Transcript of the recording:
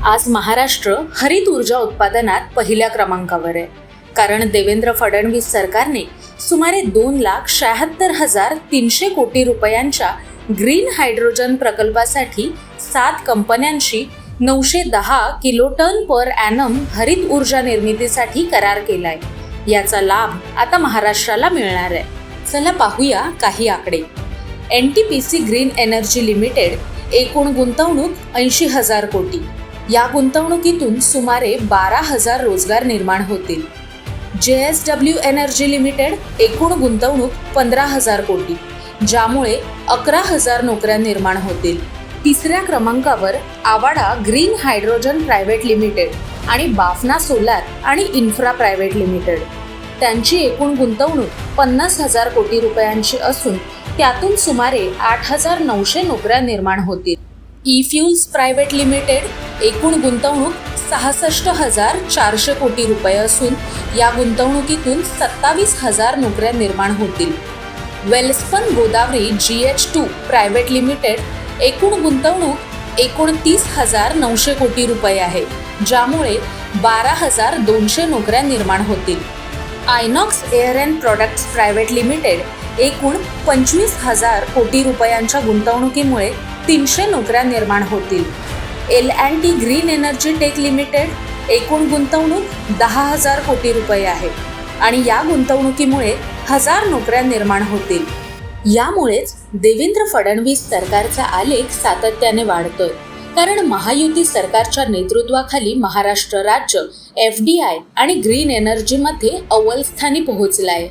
आज महाराष्ट्र हरित ऊर्जा उत्पादनात पहिल्या क्रमांकावर आहे, कारण देवेंद्र फडणवीस सरकारने सुमारे 2,76,300 कोटी रुपयांच्या ग्रीन हायड्रोजन प्रकल्पासाठी 7 कंपन्यांशी 910 किलोटन पर ॲनम हरित ऊर्जा निर्मितीसाठी करार केलाय। याचा लाभ आता महाराष्ट्राला मिळणार आहे। चला पाहूया काही आकडे। NTPC ग्रीन एनर्जी लिमिटेड एकूण गुंतवणूक 80,000 कोटी। या गुंतवणुकीतून सुमारे 12,000 रोजगार निर्माण होतील। JSW एनर्जी लिमिटेड एकूण गुंतवणूक 15,000 कोटी, ज्यामुळे 11,000 नोकऱ्या निर्माण होतील। तिसऱ्या क्रमांकावर आवाडा ग्रीन हायड्रोजन प्रायव्हेट लिमिटेड आणि बाफना सोलार आणि इन्फ्रा प्रायव्हेट लिमिटेड। त्यांची एकूण गुंतवणूक 50,000 कोटी रुपयांची असून त्यातून सुमारे 8,900 नोकऱ्या निर्माण होतील। ई-फ्युल्स प्रायव्हेट लिमिटेड एकूण गुंतवणूक 66,400 कोटी रुपये असून या गुंतवणुकीतून 27,000 नोकऱ्या निर्माण होतील। Welspun Godavari GH2 private limited एकूण गुंतवणूक 29,900 कोटी रुपये आहे, ज्यामुळे 12,200 नोकऱ्या निर्माण होतील। Inox air and products private limited एकूण 25,000 कोटी रुपयांच्या गुंतवणुकीमुळे 300 नोकऱ्या निर्माण होतील। L&T green energy take limited एकूण गुंतवणूक 10,000 कोटी रुपये आहे आणि या गुंतवणुकीमुळे 1000 नोकऱ्या निर्माण होतील। यामुळेच देवेंद्र फडणवीस सरकारचा आलेख सातत्याने वाढतोय, कारण महायुती सरकारच्या नेतृत्वाखाली महाराष्ट्र राज्य FDI आणि ग्रीन एनर्जीमध्ये अव्वल स्थानी पोहोचलाय।